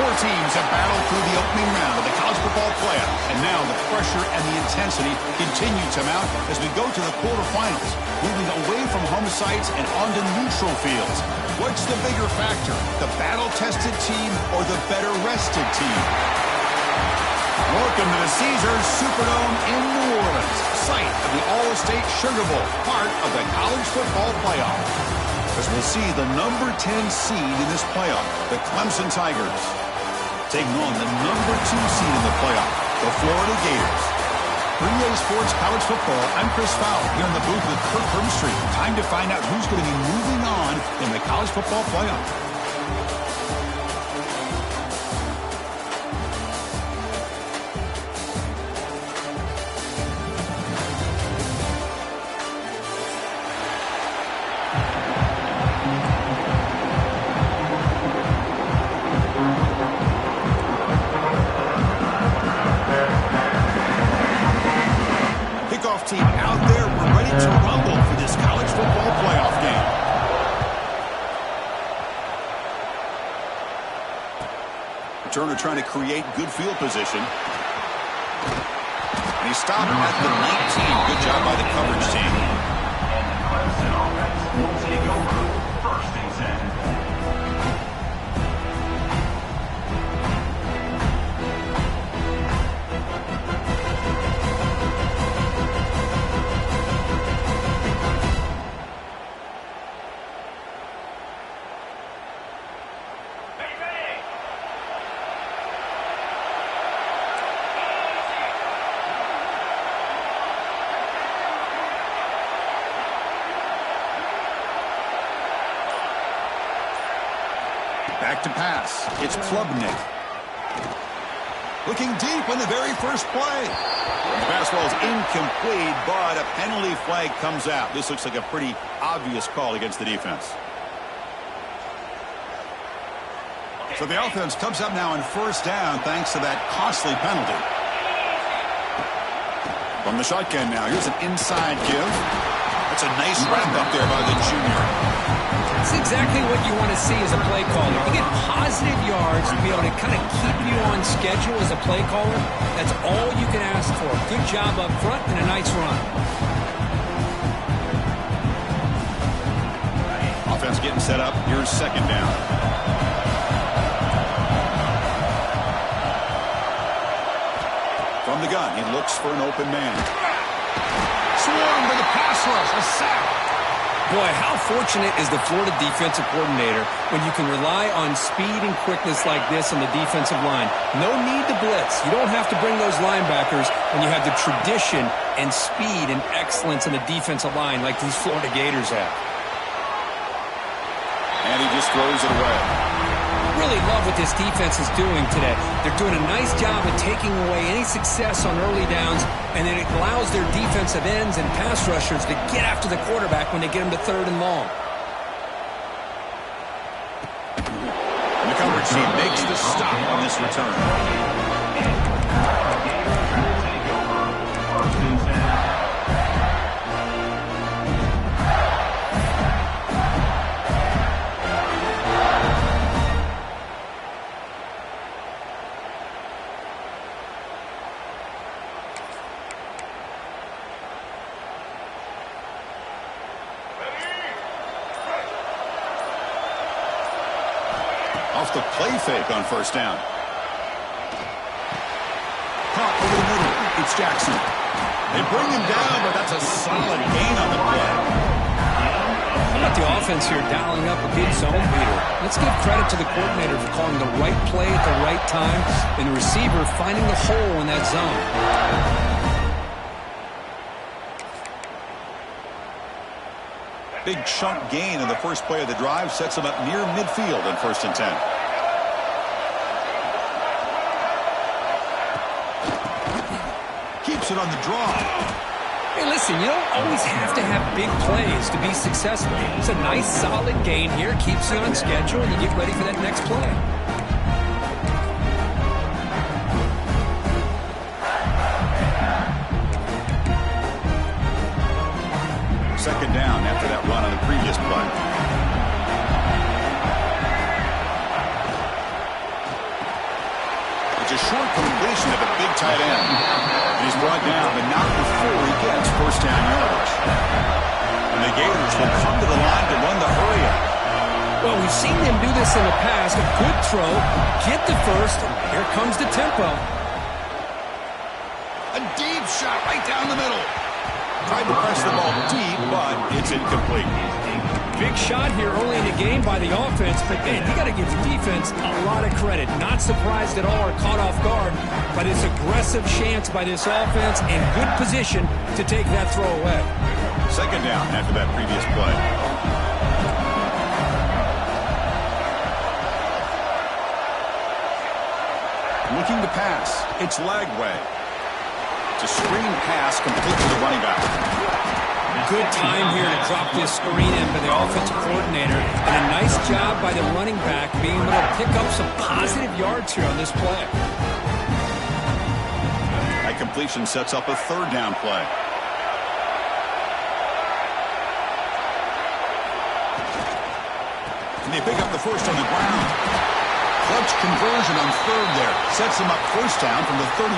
Four teams have battled through the opening round of the college football playoff, and now the pressure and the intensity continue to mount as we go to the quarterfinals, moving away from home sites and onto neutral fields. What's the bigger factor, the battle-tested team or the better-rested team? Welcome to the Caesars Superdome in New Orleans, site of the All-State Sugar Bowl, part of the college football playoff. As we'll see the number 10 seed in this playoff, the Clemson Tigers, taking on the number 2 seed in the playoff, the Florida Gators. For EA Sports College Football, I'm Chris Fowler here in the booth with Kirk Herbstreit. Time to find out who's going to be moving on in the college football playoff. Team out there, we're ready to rumble for this college football playoff game. Turner trying to create good field position. And he stopped at the 19. Good job by the coverage team. And the Clemson offense will take over 1st and 10. Back to pass. It's Klubnik. Looking deep on the very first play. The basketball is incomplete, but a penalty flag comes out. This looks like a pretty obvious call against the defense. So the offense comes up now on 1st down thanks to that costly penalty. From the shotgun now, here's an inside give. That's a nice wrap up there by the junior. That's exactly what you want to see as a play caller. You get positive yards to be able to kind of keep you on schedule as a play caller. That's all you can ask for. Good job up front and a nice run. Offense getting set up. Here's 2nd down. From the gun, he looks for an open man. Swarmed by the pass rush. A sack. Boy, how fortunate is the Florida defensive coordinator when you can rely on speed and quickness like this on the defensive line. No need to blitz. You don't have to bring those linebackers when you have the tradition and speed and excellence in the defensive line like these Florida Gators have. And he just throws it away. Really love what this defense is doing today. They're doing a nice job of taking away any success on early downs, and then it allows their defensive ends and pass rushers to get after the quarterback when they get them to 3rd and long. And the coverage team makes the stop on this return. Off the play fake on 1st down. Caught over the middle. It's Jackson. They bring him down, but that's a solid gain on the play. How about the offense here dialing up a good zone beater? Let's give credit to the coordinator for calling the right play at the right time and the receiver finding the hole in that zone. Big chunk gain in the first play of the drive sets him up near midfield in 1st and 10. Keeps it on the draw. Hey, listen, you don't always have to have big plays to be successful. It's a nice, solid gain here. Keeps you on schedule, and you get ready for that next play. Second down after that run on the previous play. situation of a big tight end. And he's brought down, but not before he gets first down yardage. And the Gators will come to the line to run the hurry up. Well, we've seen them do this in the past. A good throw, get the first, and here comes the tempo. A deep shot right down the middle. Tried to press the ball deep, but it's incomplete. Big shot here early in the game by the offense, but man, you got to give the defense a lot of credit. Not surprised at all or caught off guard by this aggressive chance by this offense in good position to take that throw away. Second down after that previous play. Looking to pass. It's Lagway. It's a screen pass complete to the running back. Good time here to drop this screen in by the offensive coordinator. And a nice job by the running back being able to pick up some positive yards here on this play. That completion sets up a third down play. And they pick up the first on the ground. Clutch conversion on third there. Sets them up first down from the 31.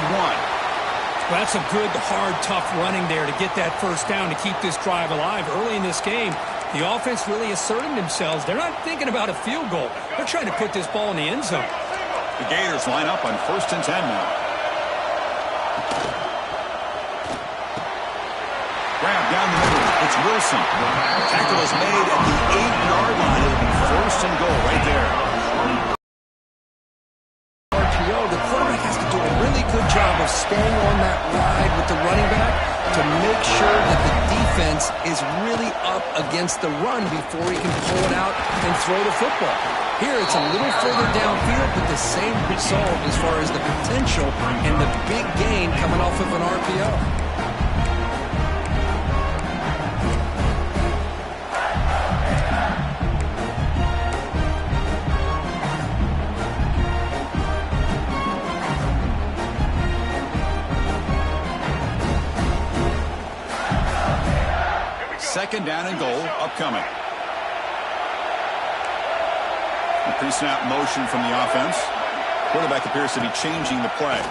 Well, that's a good, hard, tough running there to get that first down to keep this drive alive. Early in this game, the offense really asserting themselves. They're not thinking about a field goal. They're trying to put this ball in the end zone. The Gators line up on 1st and 10 now. Grab down the middle. It's Wilson. Tackle is made at the 8-yard line. It'll be 1st and goal right there. The quarterback has to do a really good job of staying on that ride with the running back to make sure that the defense is really up against the run before he can pull it out and throw the football. Here it's a little further downfield, but the same result as far as the potential and the big gain coming off of an RPO. Second down and goal upcoming. Pre-snap motion from the offense. Quarterback appears to be changing the play.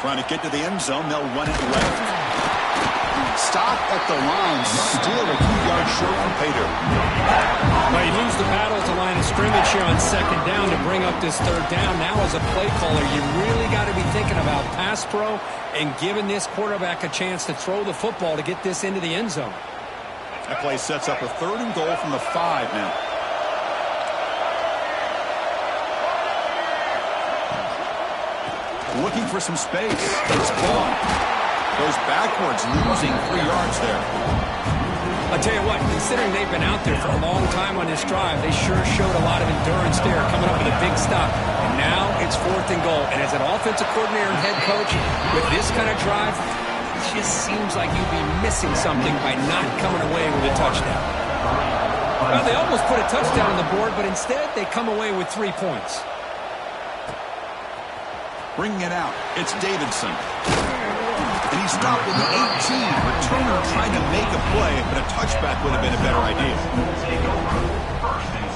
Trying to get to the end zone, they'll run it left. Stop at the line, still a few yards short from pay dirt. Well, you lose the battle at the line of scrimmage here on second down to bring up this third down. Now as a play caller, you really got to be thinking about pass pro and giving this quarterback a chance to throw the football to get this into the end zone. That play sets up a 3rd and goal from the 5 now. Looking for some space. It's gone. Goes backwards, losing 3 yards there. I'll tell you what, considering they've been out there for a long time on this drive, they sure showed a lot of endurance there, coming up with a big stop. And now it's 4th and goal. And as an offensive coordinator and head coach, with this kind of drive, it just seems like you'd be missing something by not coming away with a touchdown. Well, they almost put a touchdown on the board, but instead they come away with 3 points. Bringing it out, it's Davidson. And he stopped at the 18. Returner trying to make a play, but a touchback would have been a better idea. Take over. 1st and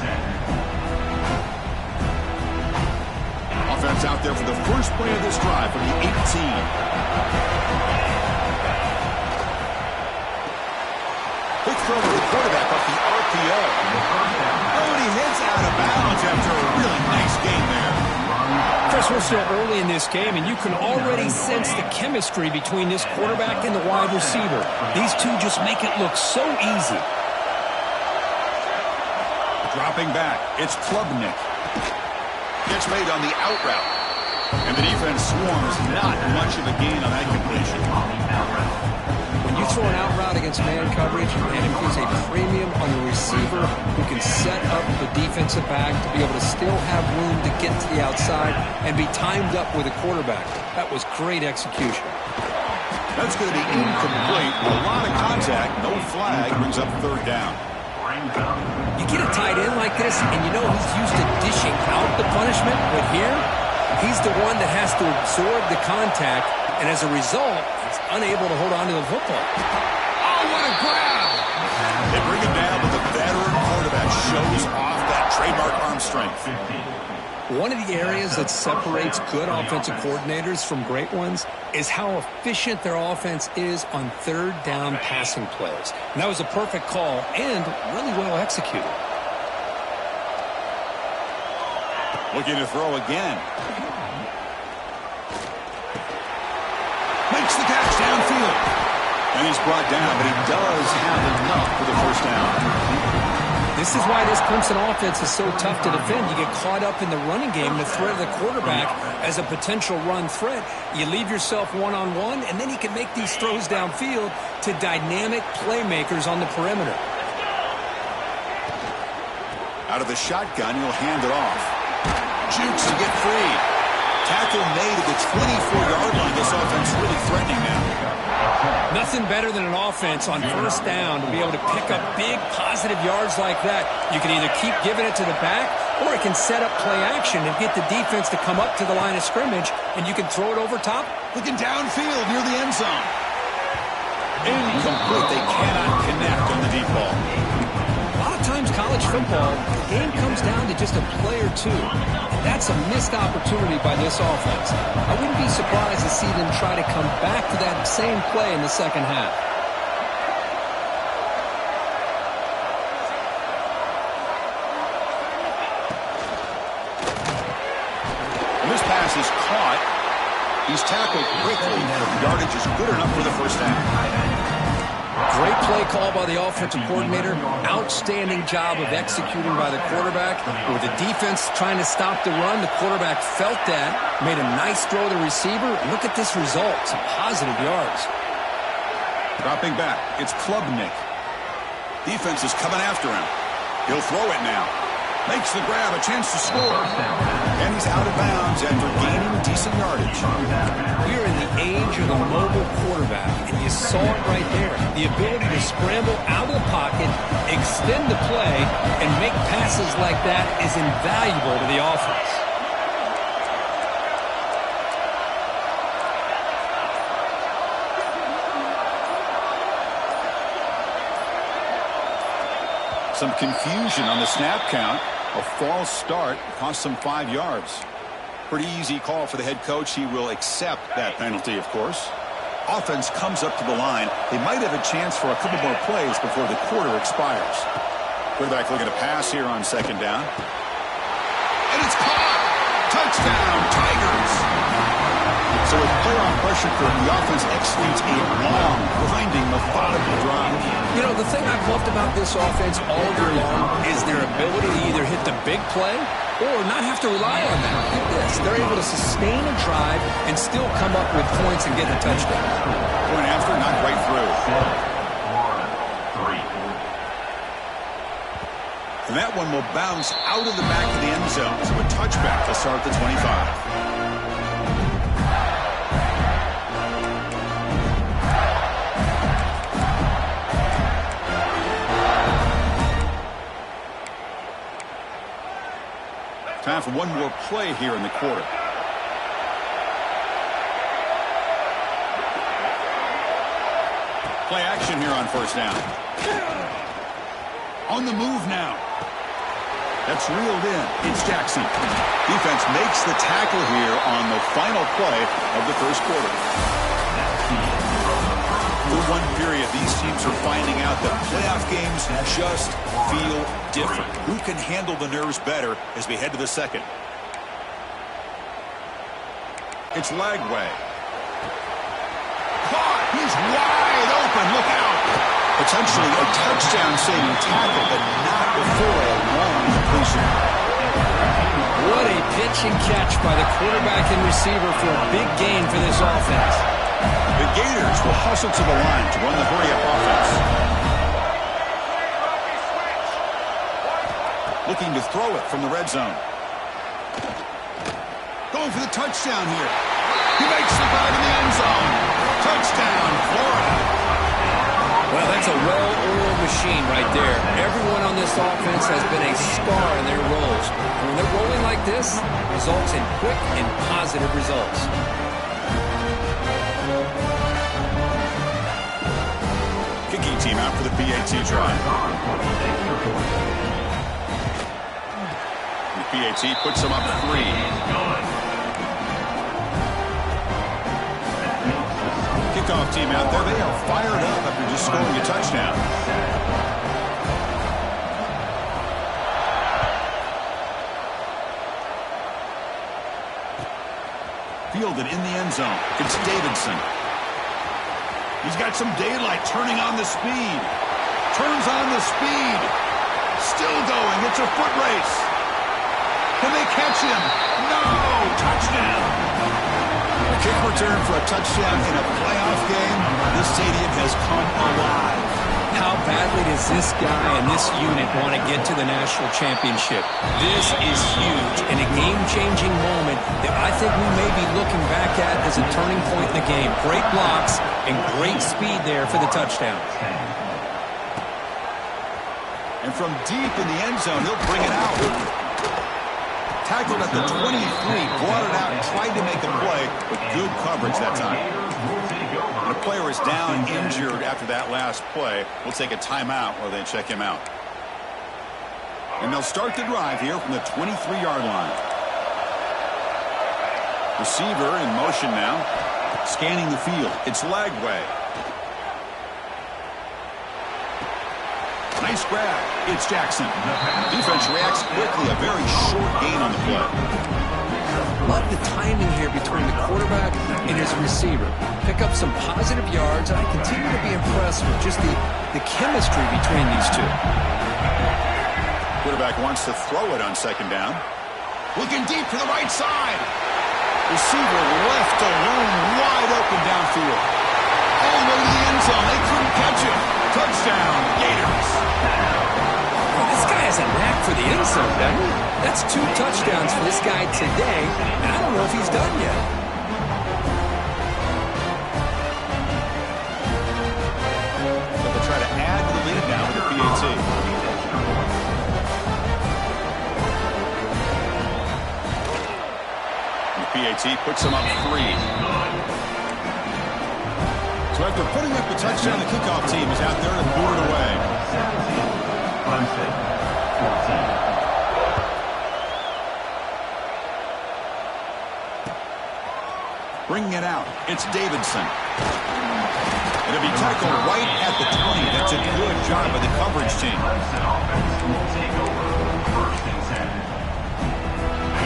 10. Offense out there for the first play of this drive from the 18. Quick throw to the quarterback off the RPO. Oh, and he hits out of bounds after a really nice game there. Chris, we're still early in this game, and you can already sense the chemistry between this quarterback and the wide receiver. These two just make it look so easy. Dropping back, it's Klubnik. Gets made on the out route. And the defense swarms. Not much of a gain on that completion. When you throw an out route against man coverage, and it puts a premium on the receiver who can set up the defensive back to be able to still have room to get to the outside and be timed up with a quarterback. That was great execution. That's going to be incomplete. A lot of contact. No flag. Brings up 3rd down. You get a tight end like this, and you know he's used to dishing out the punishment, but here, he's the one that has to absorb the contact, and as a result, he's unable to hold on to the football. Oh, what a grab! They bring him down, but the veteran quarterback shows off that trademark arm strength. One of the areas that separates good offensive coordinators from great ones is how efficient their offense is on third down passing plays. And that was a perfect call and really well executed. Looking to throw again. Makes the catch downfield. And he's brought down, but he does have enough for the first down. This is why this Clemson offense is so tough to defend. You get caught up in the running game, the threat of the quarterback as a potential run threat. You leave yourself one-on-one, and then he can make these throws downfield to dynamic playmakers on the perimeter. Out of the shotgun, he'll hand it off. Jukes to get free. Tackle made at the 24-yard line. This offense really threatening now. Nothing better than an offense on first down to be able to pick up big positive yards like that. You can either keep giving it to the back, or it can set up play action and get the defense to come up to the line of scrimmage, and you can throw it over top. Looking downfield near the end zone. Incomplete. They cannot connect on the deep ball. A lot of times college football, the game comes down to just a play or two. That's a missed opportunity by this offense. I wouldn't be surprised to see them try to come back to that same play in the second half. And this pass is caught. He's tackled quickly. The yardage is good enough for the first down. Great play call by the offensive coordinator. Outstanding job of executing by the quarterback. With the defense trying to stop the run, the quarterback felt that, made a nice throw to the receiver. Look at this result. Some positive yards. Dropping back. It's Klubnik. Defense is coming after him. He'll throw it now. Makes the grab, a chance to score. And he's out of bounds after gaining decent yardage. We're in the age of the mobile quarterback, and you saw it right there. The ability to scramble out of the pocket, extend the play, and make passes like that is invaluable to the offense. Some confusion on the snap count. A false start cost them 5 yards. Pretty easy call for the head coach. He will accept that penalty, of course. Offense comes up to the line. They might have a chance for a couple more plays before the quarter expires. Quarterback looking to pass here on second down. And it's caught! Touchdown, Tigers! So with playoff pressure for the offense executes a long, grinding, methodical drive. You know, the thing I've loved about this offense all year long is their ability to either hit the big play or not have to rely on that. Look at this. They're able to sustain a drive and still come up with points and get a touchdown. Point after, not right through. 1-3. And that one will bounce out of the back of the end zone. So a touchback to start the 25. Time for one more play here in the quarter. Play action here on first down. On the move now. That's reeled in. It's Jackson. Defense makes the tackle here on the final play of the first quarter. For one period, these teams are finding out that playoff games just feel different. Who can handle the nerves better as we head to the second? It's Lagway. Caught! He's wide open. Look out! Potentially a touchdown-saving tackle, but not before a long completion. What a pitch and catch by the quarterback and receiver for a big gain for this offense. The Gators will hustle to the line to run the hurry-up offense. Looking to throw it from the red zone. Going for the touchdown here. He makes the grab in the end zone. Touchdown, Florida. Well, that's a well-oiled machine right there. Everyone on this offense has been a star in their roles. And when they're rolling like this, results in quick and positive results. Kicking team out for the PAT drive. PAT puts them up 3. Kickoff team out there. They are fired up after just scoring a touchdown. Fielded in the end zone. It's Davidson. He's got some daylight, turning on the speed. Turns on the speed. Still going. It's a foot race. Can they catch him? No! Touchdown! A kick return for a touchdown in a playoff game. This stadium has come alive. How badly does this guy and this unit want to get to the national championship? This is huge and a game-changing moment that I think we may be looking back at as a turning point in the game. Great blocks and great speed there for the touchdown. And from deep in the end zone, he'll bring it out. Tackled at the 23, brought it out and tried to make a play, but good coverage that time. And a player is down injured after that last play. We'll take a timeout while they check him out. And they'll start the drive here from the 23-yard line. Receiver in motion now. Scanning the field. It's Lagway. Nice grab. It's Jackson. Defense reacts quickly. A very short gain on the play. Love the timing here between the quarterback and his receiver. Pick up some positive yards, and I continue to be impressed with just the chemistry between these two. Quarterback wants to throw it on second down. Looking deep to the right side. Receiver left alone, wide open downfield. All the way to the end zone. They couldn't catch him. Touchdown, Gators. Well, this guy has a knack for the end zone, doesn't he? That's 2 touchdowns for this guy today, and I don't know if he's done yet. But they'll try to add to the lead now with the PAT. The PAT puts them up 3. So after putting up the touchdown, the kickoff team is out there to boot it away. 14. Bringing it out, it's Davidson. It'll be tackled right at the 20. That's a good job by the coverage team.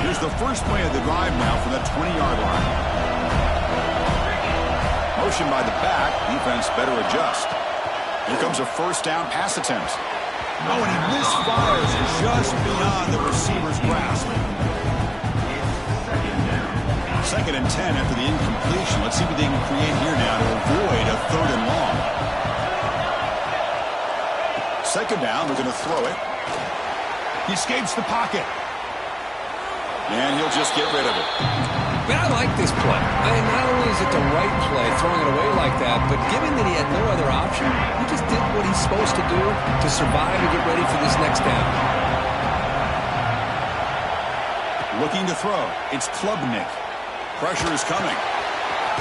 Here's the first play of the drive now from the 20-yard line. Motion by the back. Defense better adjust. Here comes a first down pass attempt. Oh, and he misfires just beyond the receiver's grasp. Second and 10 after the incompletion. Let's see what they can create here now to avoid a 3rd and long. Second down, they're going to throw it. He escapes the pocket. And he'll just get rid of it. But I like this play. I mean, not only is it the right play, throwing it away like that, but given that he had no other option, he just did what he's supposed to do to survive and get ready for this next down. Looking to throw. It's Klubnik. Pressure is coming.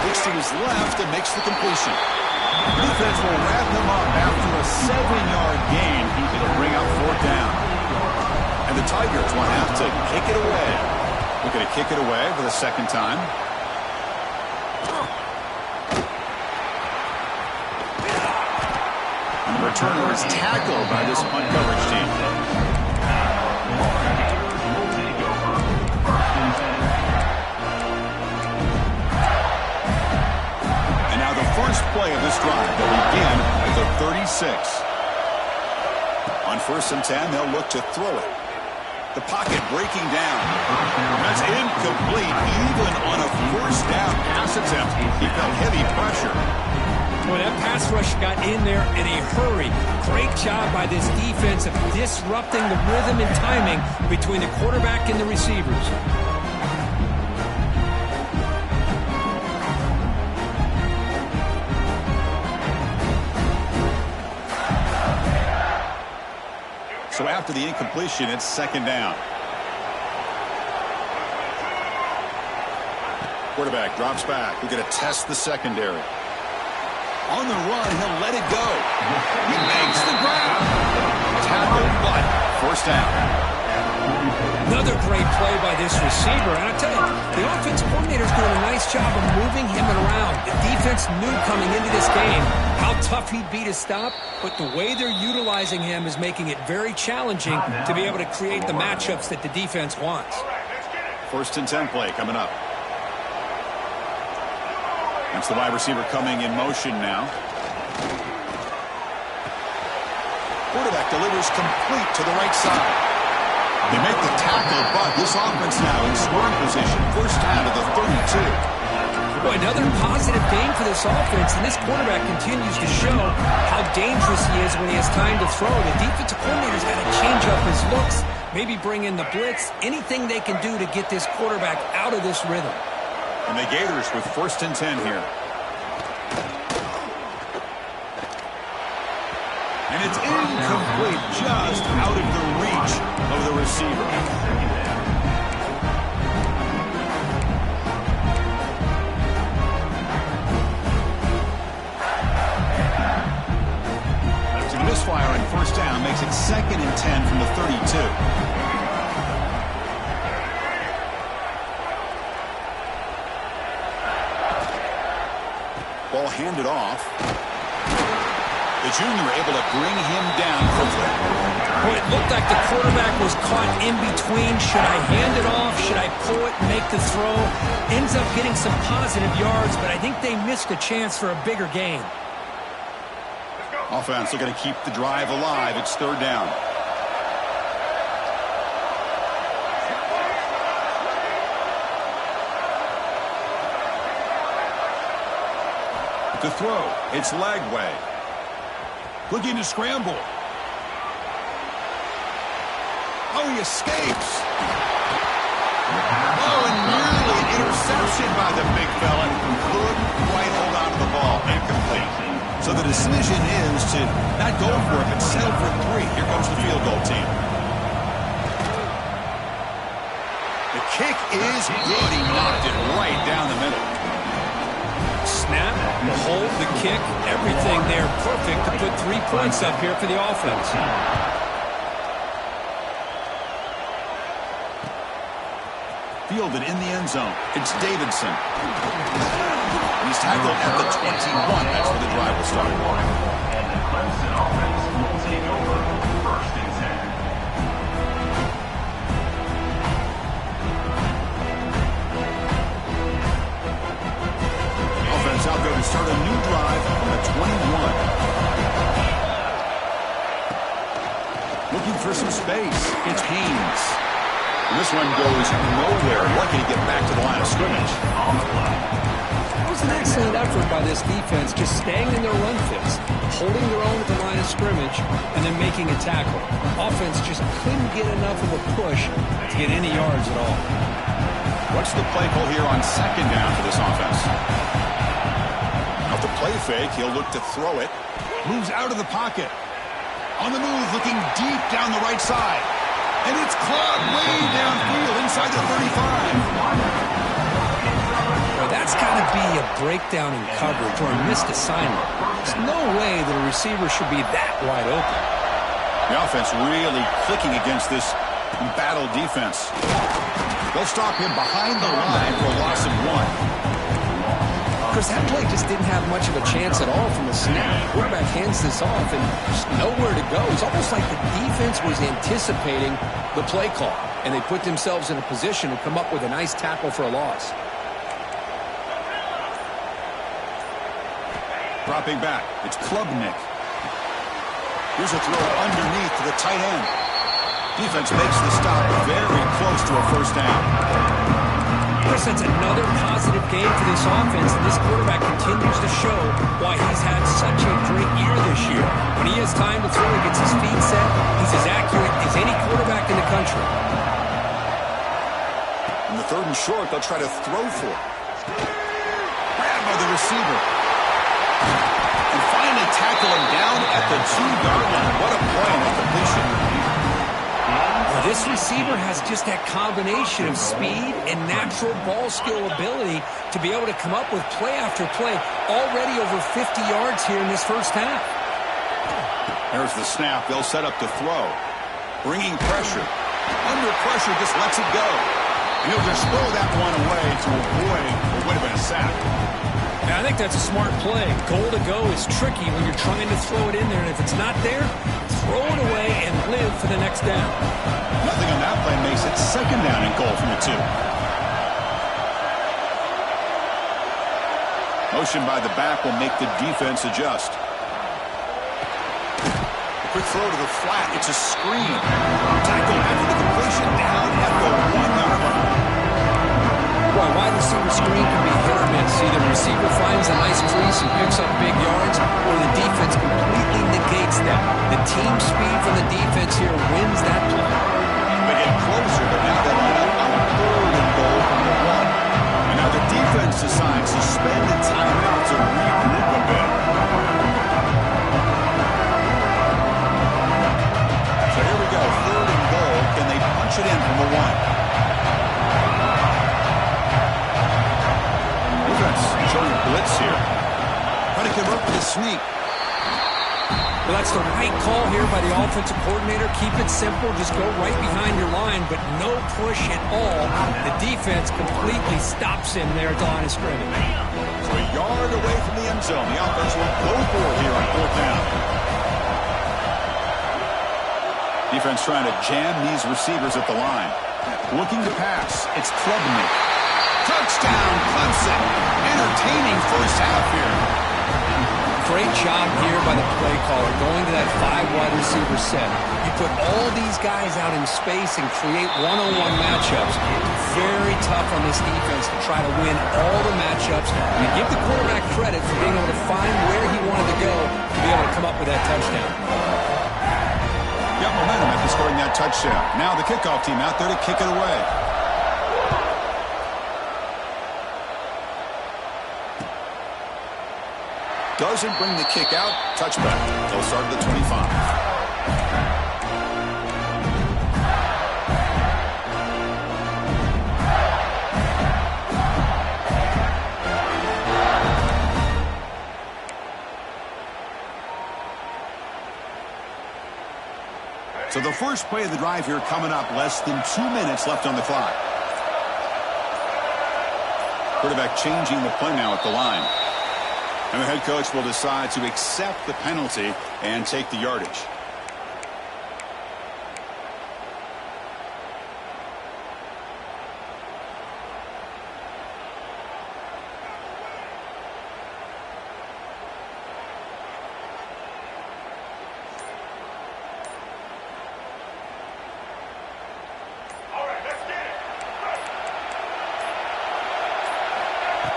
Looks to his left and makes the completion. Defense will wrap him up after a 7-yard gain. It'll bring up 4th down. And the Tigers will have to kick it away. We're going to kick it away for the second time. And the returner is tackled by this punt coverage team. And now the first play of this drive will begin at the 36. On 1st and 10, they'll look to throw it. The pocket breaking down. That's incomplete, even on a first down pass attempt. He felt heavy pressure. Boy, that pass rush got in there in a hurry. Great job by this defense of disrupting the rhythm and timing between the quarterback and the receivers. So after the incompletion, it's second down. Quarterback drops back. We're going to test the secondary. On the run, he'll let it go. He makes the grab. Tackled, but first down. Another great play by this receiver. And I tell you, the offense coordinator's doing a nice job of moving him around. The defense knew coming into this game how tough he'd be to stop, but the way they're utilizing him is making it very challenging to be able to create the matchups that the defense wants. 1st and 10 play coming up. That's the wide receiver coming in motion now. Quarterback delivers complete to the right side. They make the tackle, but this offense now in scoring position. 1st down to the 32. Boy, another positive game for this offense, and this quarterback continues to show how dangerous he is when he has time to throw. The defensive coordinator's got to change up his looks, maybe bring in the blitz, anything they can do to get this quarterback out of this rhythm. And the Gators with 1st and 10 here. And it's incomplete, just out of the reach of the receiver. There's a misfire on 1st down, makes it 2nd and 10 from the 32. Ball handed off. The junior able to bring him down quickly. Boy, it looked like the quarterback was caught in between. Should I hand it off? Should I pull it and make the throw? Ends up getting some positive yards, but I think they missed a chance for a bigger gain. Offense looking to keep the drive alive. It's 3rd down. To throw, it's Lagway. Looking to scramble. Oh, he escapes. Oh, and nearly an interception by the big fella. Couldn't quite hold on to the ball. Incomplete. So the decision is to not go for it, but settle for 3. Here comes the field goal team. The kick is good. He knocked it right down the middle. Snap, the hold, the kick, everything there perfect to put 3 points up here for the offense. Fielded in the end zone. It's Davidson. He's tackled at the 21. That's where the drive will start. And the Clemson offense will take over 1st and 10. Out there to start a new drive on the 21. Looking for some space. It's Haynes. And this one goes nowhere. Lucky to get back to the line of scrimmage. It was an excellent effort by this defense, just staying in their run fits, holding their own at the line of scrimmage, and then making a tackle. Offense just couldn't get enough of a push to get any yards at all. What's the play call here on 2nd down for this offense? Off the play fake, he'll look to throw it. Moves out of the pocket. On the move, looking deep down the right side. And it's clogged way downfield inside the 35. Well, that's got to be a breakdown in coverage or a missed assignment. There's no way that a receiver should be that wide open. The offense really clicking against this embattled defense. They'll stop him behind the line for a loss of 1. Because that play just didn't have much of a chance at all from the snap. The quarterback hands this off and just nowhere to go. It's almost like the defense was anticipating the play call, and they put themselves in a position to come up with a nice tackle for a loss. Dropping back, it's Klubnik. Here's a throw underneath to the tight end. Defense makes the stop very close to a 1st down. Chris, that's another positive game for this offense, and this quarterback continues to show why he's had such a great year this year. When he has time to throw, he gets his feet set, he's as accurate as any quarterback in the country. In the 3rd and short, they'll try to throw for it. Grabbed by the receiver. And finally tackle him down at the 2-yard line. What a play on that completion. This receiver has just that combination of speed and natural ball skill ability to be able to come up with play after play. Already over 50 yards here in this 1st half. There's the snap. They'll set up to throw. Bringing pressure. Under pressure, just lets it go. And he'll just throw that one away to avoid what would have been a sack. Yeah, I think that's a smart play. Goal to go is tricky when you're trying to throw it in there, and if it's not there, throw it away and live for the next down. Nothing on that play makes it second down and goal from the 2. Motion by the back will make the defense adjust. A quick throw to the flat. It's a screen. Tackle after the completion down at the 1-yard line. Well, wide receiver screen can be hit or miss. Either the receiver finds a nice crease and picks up big yards, or the defense completely negates that. The team speed from the defense here wins that play. They get closer, but now they line up on a 3rd and goal from the 1. And now the defense decides to spend a timeout to regroup a bit. So here we go, 3rd and goal. Can they punch it in from the 1? Showing blitz here. Trying to convert with a sneak. Well, that's the right call here by the offensive coordinator. Keep it simple. Just go right behind your line, but no push at all. The defense completely stops him there at the line of scrimmage. So a yard away from the end zone. The offense will go for it here on 4th down. Defense trying to jam these receivers at the line. Looking to pass. It's Klubnik. Touchdown, Clemson. Entertaining first half here. Great job here by the play caller, going to that 5 wide receiver set. You put all these guys out in space and create one-on-one matchups. Very tough on this defense to try to win all the matchups. You give the quarterback credit for being able to find where he wanted to go to be able to come up with that touchdown. Got momentum after scoring that touchdown. Now the kickoff team out there to kick it away. Doesn't bring the kick out. Touchback. They'll start at the 25. So the first play of the drive here coming up. Less than 2 minutes left on the clock. Quarterback changing the play now at the line. And the head coach will decide to accept the penalty and take the yardage.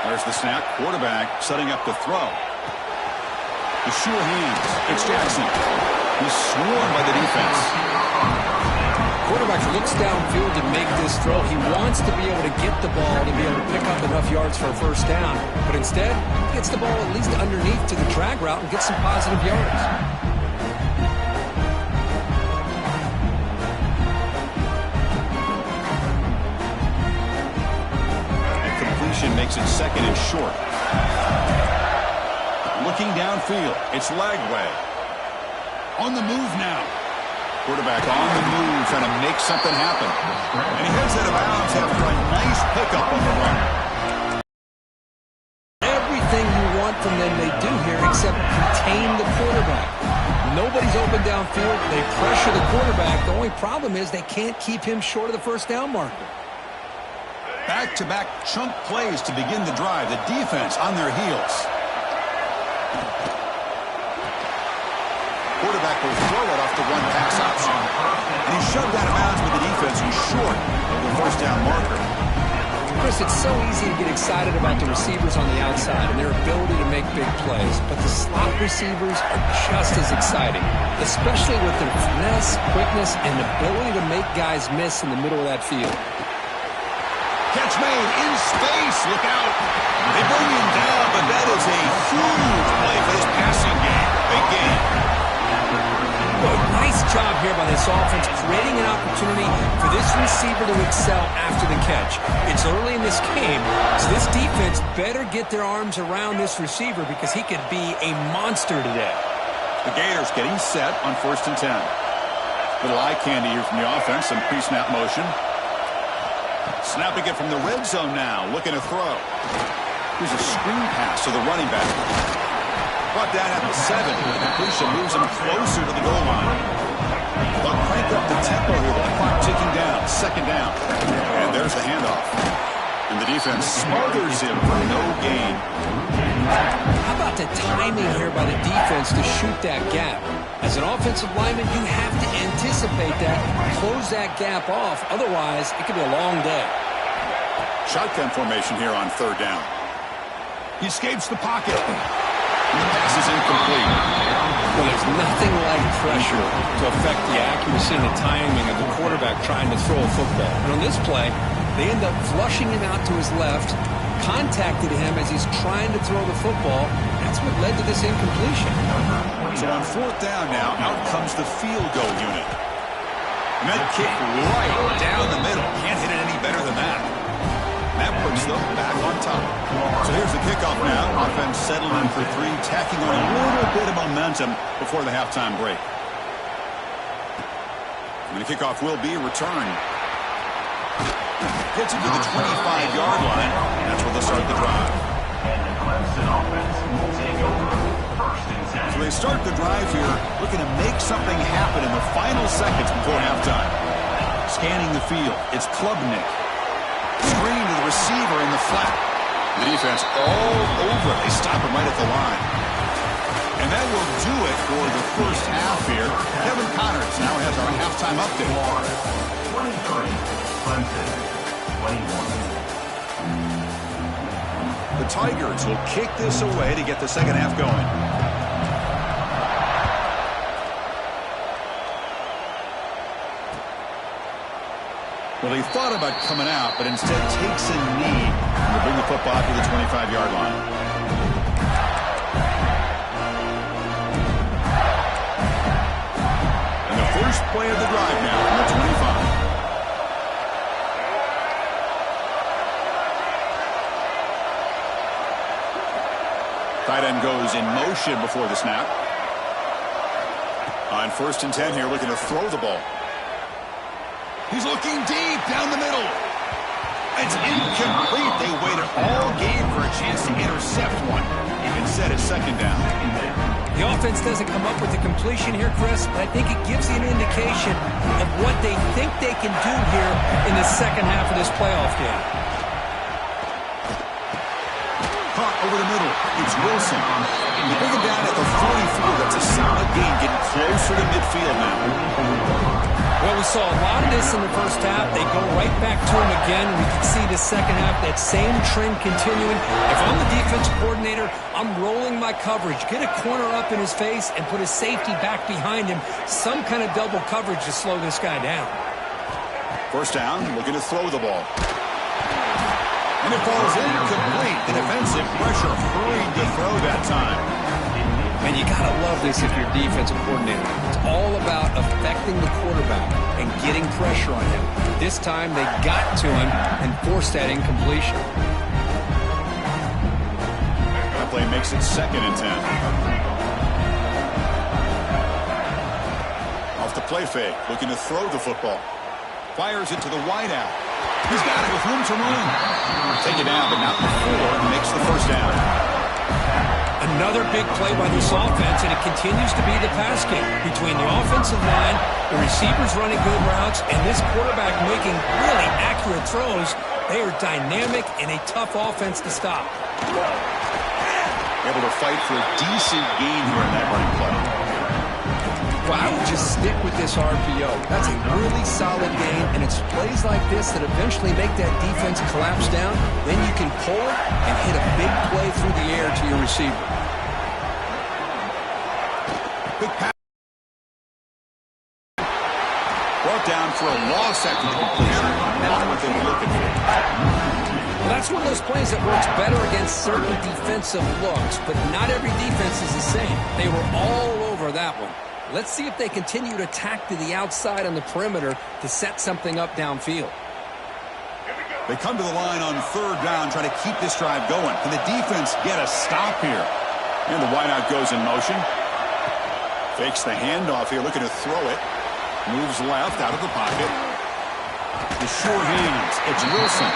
There's the snap. Quarterback setting up the throw. The sure hands. It's Jackson. He's swarmed by the defense. Quarterback looks downfield to make this throw. He wants to be able to get the ball to be able to pick up enough yards for a first down. But instead, he gets the ball at least underneath to the drag route and gets some positive yards. Makes it 2nd and short. Looking downfield. It's Lagway. On the move now. Quarterback on the move, trying to make something happen. And he heads out of bounds after a nice pickup on the run. Everything you want from them they do here except contain the quarterback. Nobody's open downfield. They pressure the quarterback. The only problem is they can't keep him short of the first down marker. Back-to-back chunk plays to begin the drive. The defense on their heels. Quarterback will throw it off the one pass option. And he's shoved out of bounds with the defense who's short of the first down marker. Chris, it's so easy to get excited about the receivers on the outside and their ability to make big plays. But the slot receivers are just as exciting, especially with their finesse, quickness, and ability to make guys miss in the middle of that field. Catch made in space. Look out. They bring him down, but that is a huge play for this passing game. Big game. Well, nice job here by this offense, creating an opportunity for this receiver to excel after the catch. It's early in this game, so this defense better get their arms around this receiver because he could be a monster today. The Gators getting set on 1st and 10. Little eye candy here from the offense. Some pre-snap motion. Snapping it from the red zone now. Looking to throw. Here's a screen pass to the running back. Brought down at the 7. The completion moves him closer to the goal line. They'll crank up the tempo here with the clock ticking down. Second down. And there's the handoff. And the defense smothers him for no gain. How about the timing here by the defense to shoot that gap? As an offensive lineman, you have to anticipate that, close that gap off. Otherwise, it could be a long day. Shotgun formation here on third down. He escapes the pocket. And the pass is incomplete. Well, there's nothing like pressure to affect the accuracy and the timing of the quarterback trying to throw a football. And on this play, they end up flushing him out to his left, contacted him as he's trying to throw the football. That's what led to this incompletion. So on fourth down now, out comes the field goal unit. And that kick right down the middle. Can't hit it any better than that. That puts them back on top. So here's the kickoff now. Offense settled in for 3, tacking on a little bit of momentum before the halftime break. And the kickoff will be returned. Gets it to the 25-yard line. That's where they'll start the drive. And the Clemson offense will take over first and 10. So they start the drive here, looking to make something happen in the final seconds before halftime. Scanning the field, it's Klubnik. Screen to the receiver in the flat. The defense all over it. They stop him right at the line. And that will do it for the first half here. Kevin Connors now has our halftime update. 23, Clemson, 21. The Tigers will kick this away to get the second half going. Well, he thought about coming out, but instead takes a knee to bring the football to the 25-yard line. And the first play of the drive now from the 25. Tight end goes in motion before the snap. On first and 10 here, looking to throw the ball. He's looking deep down the middle. It's incomplete. They waited all game for a chance to intercept one. Even said it's second down. The offense doesn't come up with the completion here, Chris, but I think it gives you an indication of what they think they can do here in the second half of this playoff game. Caught over the middle. It's Wilson. They bring him down at the 44. That's a solid gain, getting closer to midfield now. Well, we saw a lot of this in the first half. They go right back to him again. We can see the second half, that same trend continuing. If I'm the defensive coordinator, I'm rolling my coverage. Get a corner up in his face and put his safety back behind him. Some kind of double coverage to slow this guy down. First down, looking to throw the ball. And it falls incomplete. The defensive pressure hurried to throw that time. And you got to love this if you're a defensive coordinator. It's all about affecting the quarterback and getting pressure on him. This time they got to him and forced that incompletion. That play makes it second and 10. Off the play fake, looking to throw the football. Fires it to the wideout. He's got it with room to run. Take it down, but not before he makes the first down. Another big play by this offense, and it continues to be the pass game between the offensive line, the receivers running good routes, and this quarterback making really accurate throws. They are dynamic and a tough offense to stop. Able to fight for a decent gain here in that running play. Well, I would just stick with this RPO. That's a really solid game, and it's plays like this that eventually make that defense collapse down. Then you can pull it and hit a big play through the air to your receiver. Big pass. Brought down for a loss after the completion. That's what they were looking for. Well, that's one of those plays that works better against certain defensive looks, but not every defense is the same. They were all over that one. Let's see if they continue to tack to the outside on the perimeter to set something up downfield. They come to the line on third down, trying to keep this drive going. Can the defense get a stop here? And the wideout goes in motion. Fakes the handoff here, looking to throw it. Moves left out of the pocket. The short hands. It's Wilson.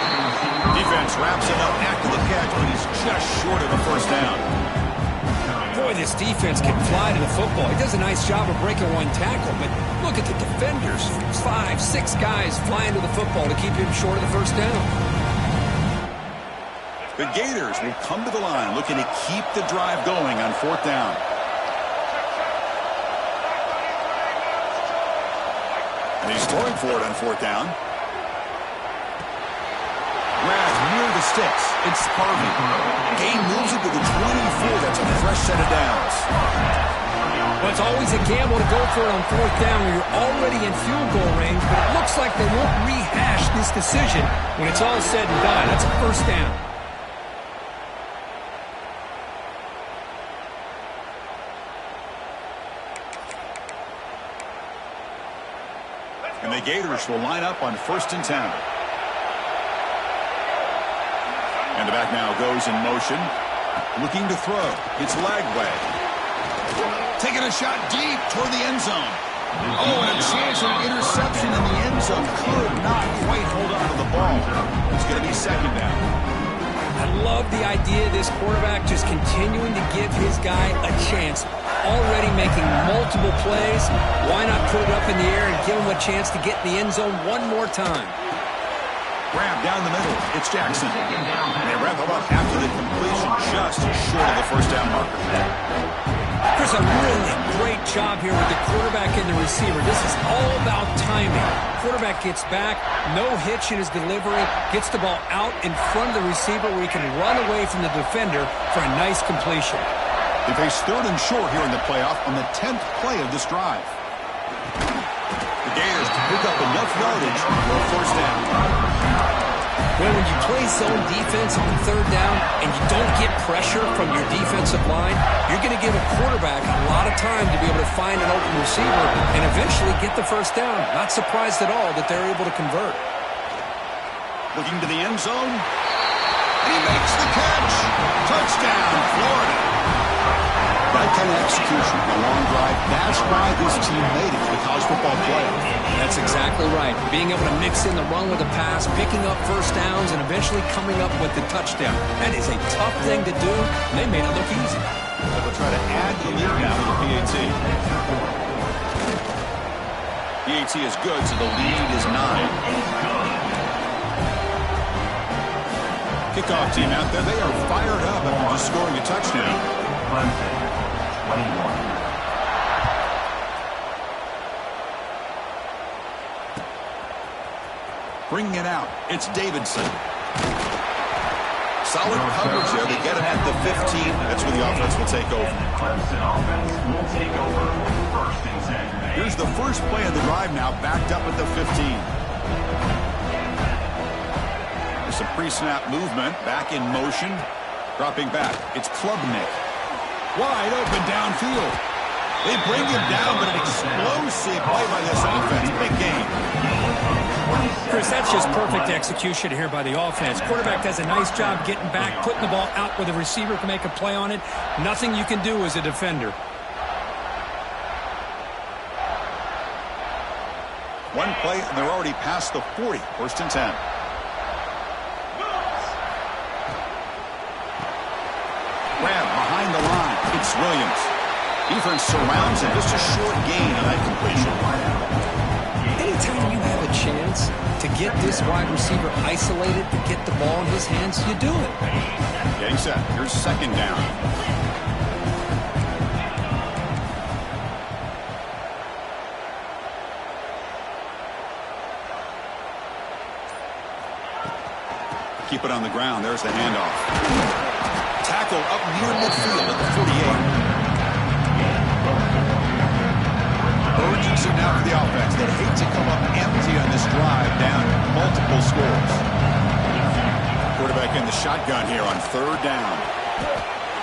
Defense wraps him up after the catch, but he's just short of the first down. Boy, this defense can fly to the football. He does a nice job of breaking one tackle, but look at the defenders. 5, 6 guys flying to the football to keep him short of the first down. The Gators will come to the line looking to keep the drive going on 4th down. And he's throwing for it on 4th down. Grabbed near the sticks. It's Harvey. Gain moves it to the 24. That's a fresh set of downs. Well, it's always a gamble to go for it on 4th down when you're already in field goal range, but it looks like they won't rehash this decision when it's all said and done. That's a first down. And the Gators will line up on 1st and 10. And the back now goes in motion. Looking to throw. It's Lagway. Taking a shot deep toward the end zone. Oh, and a chance of an interception in the end zone. Could not quite hold on to the ball. It's going to be 2nd down. I love the idea of this quarterback just continuing to give his guy a chance. Already making multiple plays. Why not put it up in the air and give him a chance to get in the end zone one more time? Grab down the middle. It's Jackson. And they wrap him up after the completion just short of the first down marker. Chris, a really great job here with the quarterback and the receiver. This is all about timing. Quarterback gets back, no hitch in his delivery, gets the ball out in front of the receiver where he can run away from the defender for a nice completion. They face 3rd and short here in the playoff on the 10th play of this drive. The Gators to pick up enough yardage for a first down. Well, when you play zone defense on 3rd down and you don't get pressure from your defensive line, you're going to give a quarterback a lot of time to be able to find an open receiver and eventually get the first down. Not surprised at all that they're able to convert. Looking to the end zone. And he makes the catch. Touchdown, Florida. That kind of execution, a long drive, that's why this team made it to the college football playoff. That's exactly right. Being able to mix in the run with the pass, picking up first downs, and eventually coming up with the touchdown. That is a tough thing to do, and they made it look easy. They'll try to add the lead now to the PAT. PAT is good, so the lead is 9. Kickoff team out there, they are fired up after just scoring a touchdown. Clemson, 21. Bringing it out, it's Davidson. Solid coverage there to get him at the 15. That's where the offense will take over. Clemson offense will take over 1st and 10. Here's the first play of the drive now, backed up at the 15. There's some pre-snap movement, back in motion. Dropping back, it's Klubnik. Wide open downfield. They bring him down, but an explosive play by this offense. Big game. Chris, that's just perfect execution here by the offense. Quarterback does a nice job getting back, putting the ball out where the receiver can make a play on it. Nothing you can do as a defender. One play, and they're already past the 40. 1st and 10. Grab behind the line. It's Williams. Defense surrounds him. Just a short gain on that completion. Anytime you have a chance to get this wide receiver isolated, to get the ball in his hands, you do it. Getting set. Here's 2nd down. Keep it on the ground. There's the handoff. Tackle up near midfield at the 48. Urgency now for the offense. They hate to come up empty on this drive, down multiple scores. Quarterback in the shotgun here on 3rd down.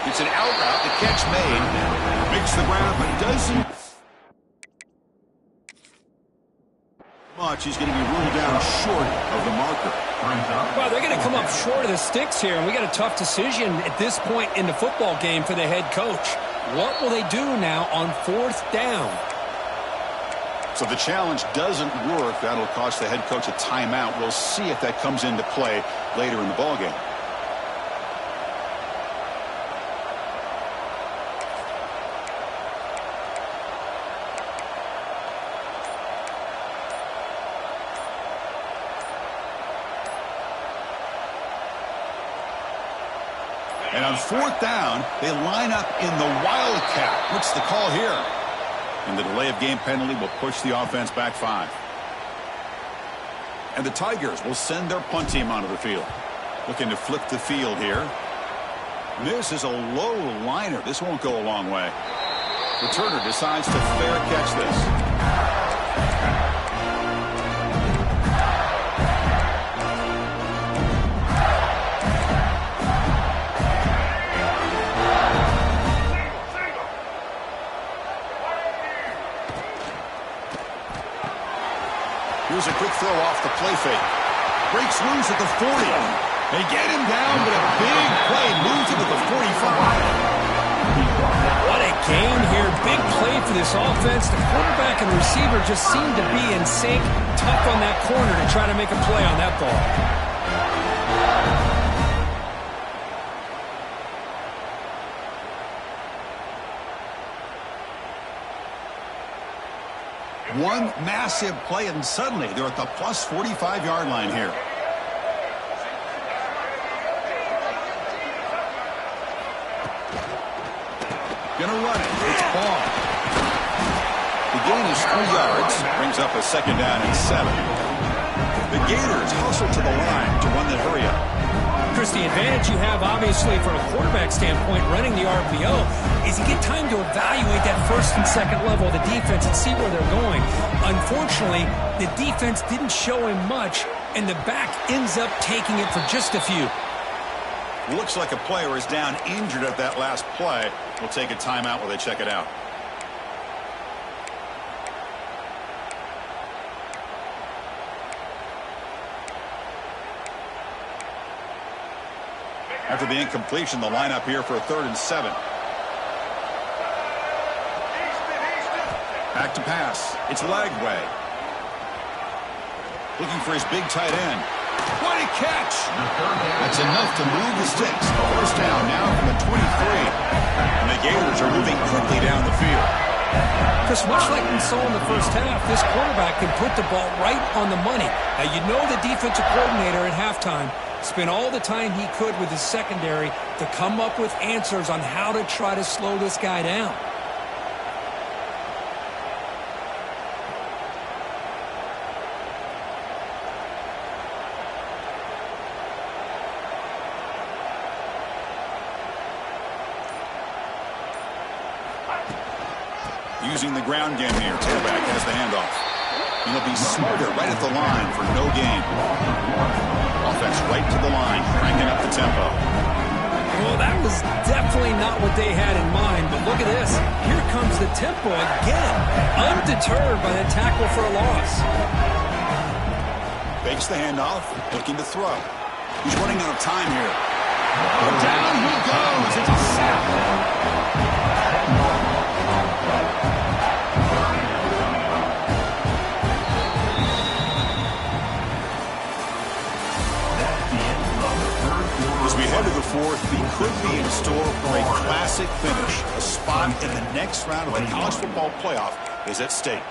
It's an out route. The catch made. Makes the ground, but doesn't much. He's going to be ruled down short of the marker. Well, they're going to come up short of the sticks here, and we got a tough decision at this point in the football game for the head coach. What will they do now on 4th down? So the challenge doesn't work. That'll cost the head coach a timeout. We'll see if that comes into play later in the ballgame. And on fourth down, they line up in the Wildcat. What's the call here? And the delay of game penalty will push the offense back 5. And the Tigers will send their punt team onto the field. Looking to flip the field here. This is a low liner. This won't go a long way. Returner decides to fair catch this. Here's a quick throw off the play fake. Breaks loose at the 40. They get him down, but a big play moves him to the 45. What a gain here. Big play for this offense. The quarterback and receiver just seem to be in sync. Tough on that corner to try to make a play on that ball. One massive play, and suddenly they're at the plus 45-yard line here. Gonna run it. It's ball. The gain is 3 yards. Brings up a second down and 7. The Gators hustle to the line to run the hurry up. Chris, the advantage you have, obviously, from a quarterback standpoint, running the RPO, is you get time to evaluate that first and second level of the defense and see where they're going. Unfortunately, the defense didn't show him much, and the back ends up taking it for just a few. Looks like a player is down injured at that last play. We'll take a timeout while they check it out. After the incompletion, the lineup here for a 3rd and 7. Back to pass. It's Lagway. Looking for his big tight end. What a catch! That's enough to move the sticks. First down now from the 23. And the Gators are moving quickly down the field. Chris, much like we saw in the first half, this quarterback can put the ball right on the money. Now, you know the defensive coordinator at halftime spent all the time he could with his secondary to come up with answers on how to try to slow this guy down. Using the ground game here. Tailback has the handoff. And he'll be smarter right at the line for no gain. Offense right to the line, cranking up the tempo. Well, that was definitely not what they had in mind, but look at this. Here comes the tempo again. Undeterred by the tackle for a loss. Fakes the handoff, looking to throw. He's running out of time here. Down he goes. It's a sack. As we head to the 4th, we could be in store for a classic finish. A spot in the next round of the college football playoff is at stake.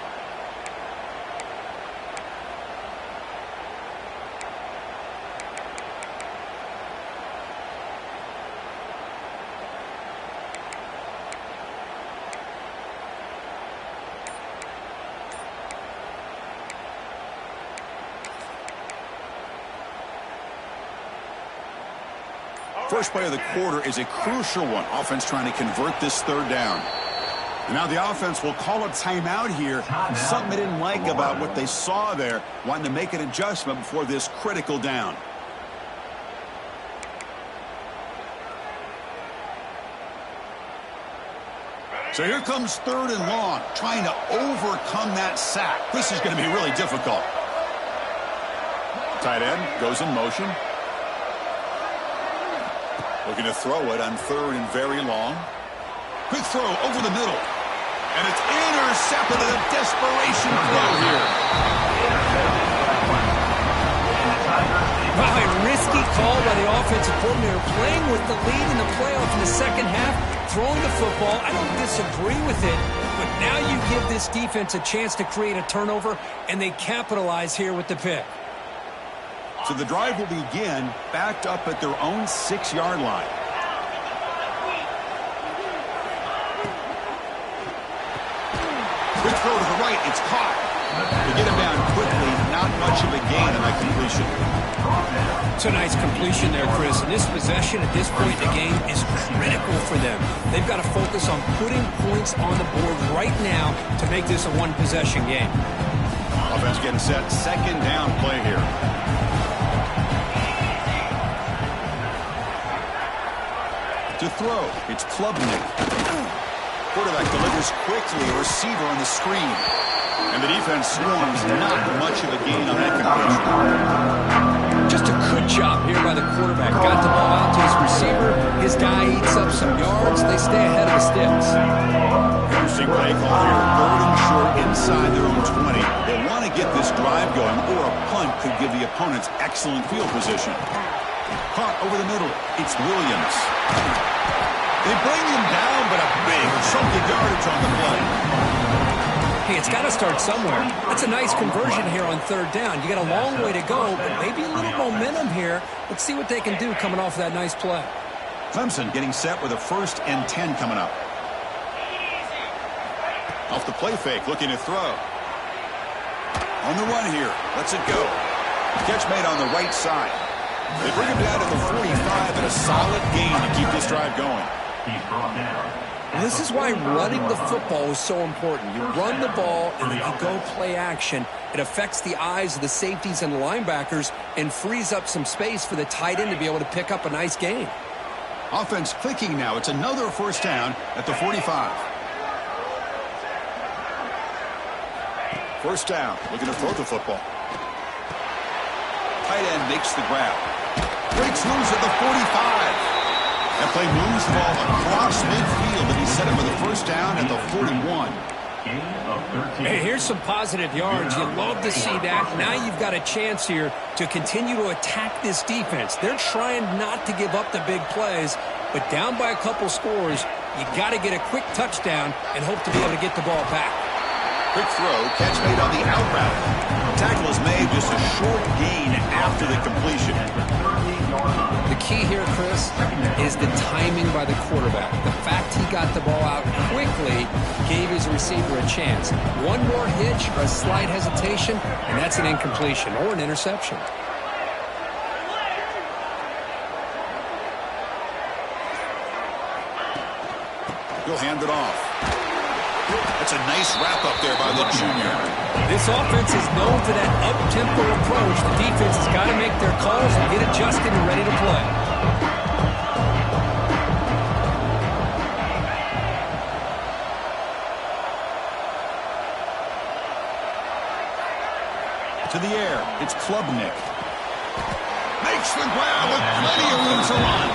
First play of the quarter is a crucial one. Offense trying to convert this 3rd down. And now the offense will call a timeout here. Something they didn't like about what they saw there. Wanting to make an adjustment before this critical down. So here comes 3rd and long. Trying to overcome that sack. This is going to be really difficult. Tight end goes in motion. Looking to throw it on 3rd and very long. Quick throw over the middle. And it's intercepted at a desperation throw here. Wow, a risky call by the offensive coordinator, playing with the lead in the playoff in the second half, throwing the football. I don't disagree with it, but now you give this defense a chance to create a turnover, and they capitalize here with the pick. So the drive will begin backed up at their own 6-yard line. Quick throw to the right. It's caught. They get him down quickly. Not much of a gain on that completion. It's a nice completion there, Chris. And this possession at this point in the game is critical for them. They've got to focus on putting points on the board right now to make this a one-possession game. Offense getting set. Second down play here. To throw, it's Klubnik. Quarterback delivers quickly, a receiver on the screen. And the defense swarms, not much of a gain on that completion. Just a good job here by the quarterback. Got the ball out to his receiver. His guy eats up some yards. They stay ahead of the sticks. Interesting play call here. 3rd and short inside their own 20. They want to get this drive going, or a punt could give the opponents excellent field position. Caught over the middle. It's Williams. They bring him down, but a big chunk of yardage on the play. Hey, it's got to start somewhere. That's a nice conversion here on 3rd down. You got a long way to go, but maybe a little momentum here. Let's see what they can do coming off of that nice play. Clemson getting set with a 1st and 10 coming up. Off the play fake, looking to throw. On the run here. Lets it go. Catch made on the right side. They bring him down to the 45 and a solid gain to keep this drive going. He's brought down. And this is why running the football is so important. You run the ball and then you go play action. It affects the eyes of the safeties and the linebackers and frees up some space for the tight end to be able to pick up a nice gain. Offense clicking now. It's another 1st down at the 45. 1st down. Looking to throw the football. Tight end makes the grab. Breaks loose at the 45. That play moves the ball across midfield, and he set it for the 1st down at the 41. Gain of 13. Hey, here's some positive yards. You love to see that. Now you've got a chance here to continue to attack this defense. They're trying not to give up the big plays, but down by a couple scores, you got to get a quick touchdown and hope to be able to get the ball back. Quick throw, catch made on the out route. Tackle is made, just a short gain after the completion. The key here, Chris, is the timing by the quarterback. The fact he got the ball out quickly gave his receiver a chance. One more hitch or a slight hesitation, and that's an incompletion or an interception. He'll hand it off. That's a nice wrap-up there by the junior. This offense is known for that up-tempo approach. The defense has got to make their calls and get adjusted and ready to play. To the air, it's Klubnik. Makes the grab with plenty of room to run.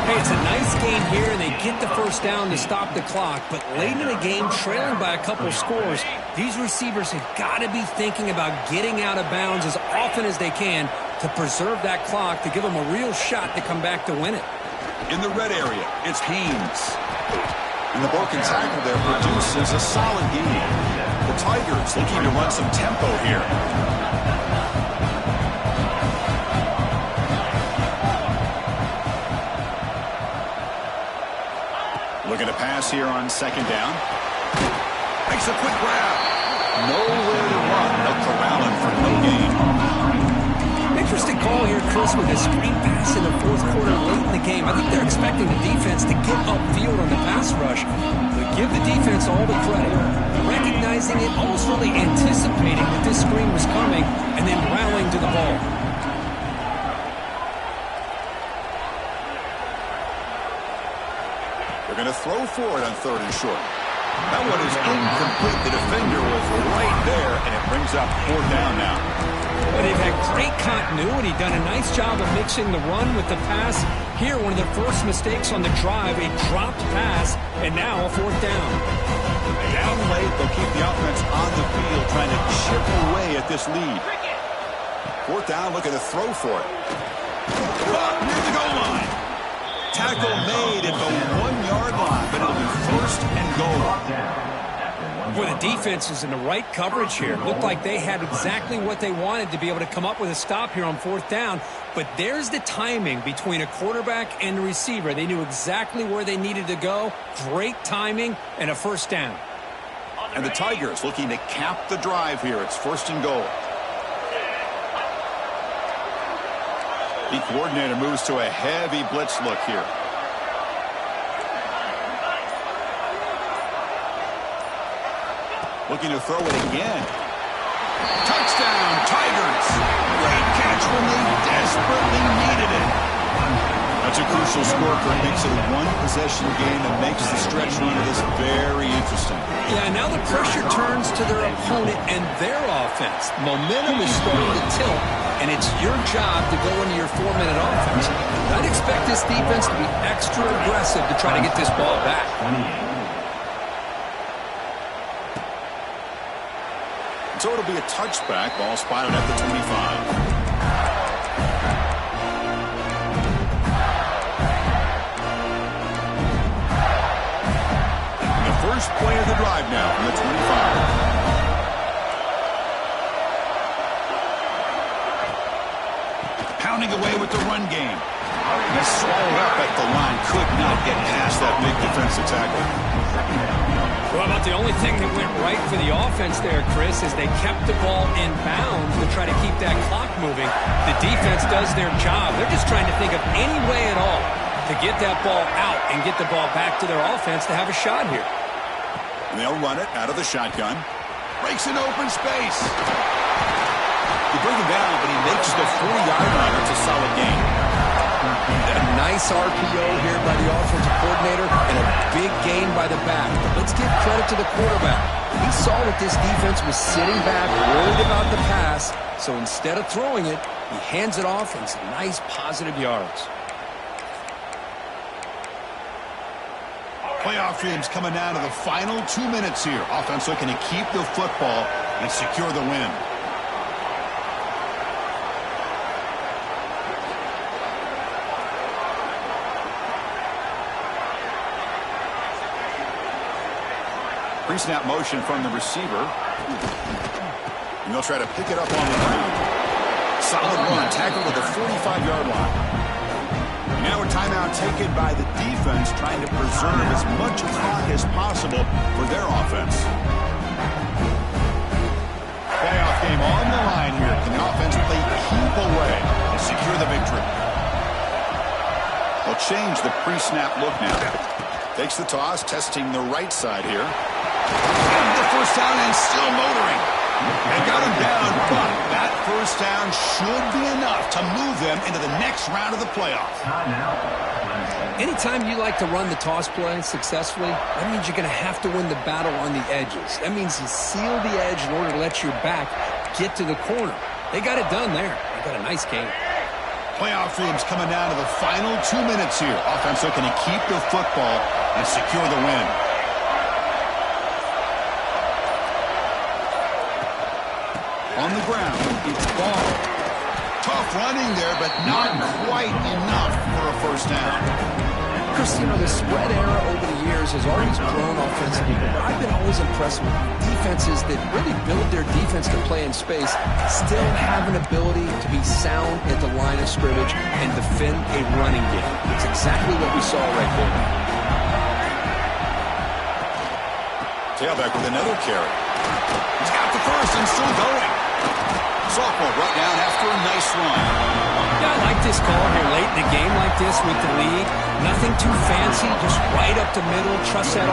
Hey, it's a nice game here, and they get the 1st down to stop the clock. But late in the game, trailing by a couple scores, these receivers have got to be thinking about getting out of bounds as often as they can to preserve that clock, to give them a real shot to come back to win it. In the red area, it's Haynes. And the broken tackle there produces a solid gain. The Tigers looking to run some tempo here. Looking to pass here on 2nd down. Makes a quick grab. Nowhere to run. They'll corral him for no gain. Interesting call here, Chris, with a screen pass in the 4th quarter late in the game. I think they're expecting the defense to get upfield on the pass rush. But give the defense all the credit. Recognizing it, almost really anticipating that this screen was coming, and then rallying to the ball. They're going to throw for it on 3rd and short. That one is incomplete. The defender was right there, and it brings up 4th down now. But they've had great continuity, done a nice job of mixing the run with the pass. Here, one of the first mistakes on the drive, a dropped pass, and now a 4th down. get this lead. Fourth down, looking to throw for it. Near the goal line. Tackle made at the 1-yard line, but it'll be first and goal. Boy, the defense is in the right coverage here. Looked like they had exactly what they wanted to be able to come up with a stop here on fourth down. But there's the timing between a quarterback and the receiver. They knew exactly where they needed to go. Great timing and a first down. And the Tigers looking to cap the drive here. It's first and goal. The coordinator moves to a heavy blitz look here. Looking to throw it again. Touchdown, Tigers! Great catch when they desperately needed it. That's a crucial score for it. Makes it a one-possession game and makes the stretch run of this very interesting. Yeah, now the pressure turns to their opponent and their offense. Momentum is starting to tilt, and it's your job to go into your 4-minute offense. I'd expect this defense to be extra aggressive to try to get this ball back. So it'll be a touchback. Ball spotted at the 25. First play of the drive now from the 25. Pounding away with the run game. He's swallowed up at the line. Could not get past that big defensive tackle. Well, about the only thing that went right for the offense there, Chris, is they kept the ball in bounds to try to keep that clock moving. The defense does their job. They're just trying to think of any way at all to get that ball out and get the ball back to their offense to have a shot here. And they'll run it out of the shotgun. Breaks an open space. They bring him down, but he makes the 40-yard line. That's a solid gain. A nice RPO here by the offensive coordinator and a big gain by the back. But let's give credit to the quarterback. He saw that this defense was sitting back, worried about the pass. So instead of throwing it, he hands it off and some nice positive yards. Playoff games coming down to the final 2 minutes here. Offense looking to keep the football and secure the win. Pre-snap motion from the receiver. And they'll try to pick it up on the ground. Solid run, tackled at the 45-yard line. Now a timeout taken by the defense, trying to preserve as much clock as possible for their offense. Playoff game on the line here. Can the offense play keep away and secure the victory? They'll change the pre-snap look now. Takes the toss, testing the right side here. And the first down and still motoring. They got him down, but that first down should be enough to move them into the next round of the playoffs. Anytime you like to run the toss play successfully, that means you're going to have to win the battle on the edges. That means you seal the edge in order to let your back get to the corner. They got it done there. They got a nice game. Playoff games coming down to the final 2 minutes here. Offense looking to keep the football and secure the win. On the ground, it's ball. Tough running there, but not quite enough for a first down. Chris, you know, the spread era over the years has always grown offensively, but I've been always impressed with defenses that really build their defense to play in space, still have an ability to be sound at the line of scrimmage and defend a running game. It's exactly what we saw right there. Tailback with another carry. He's got the first and still going. Sophomore brought down after a nice run. Yeah, I like this call here late in the game like this with the lead. Nothing too fancy, just right up the middle. Trust that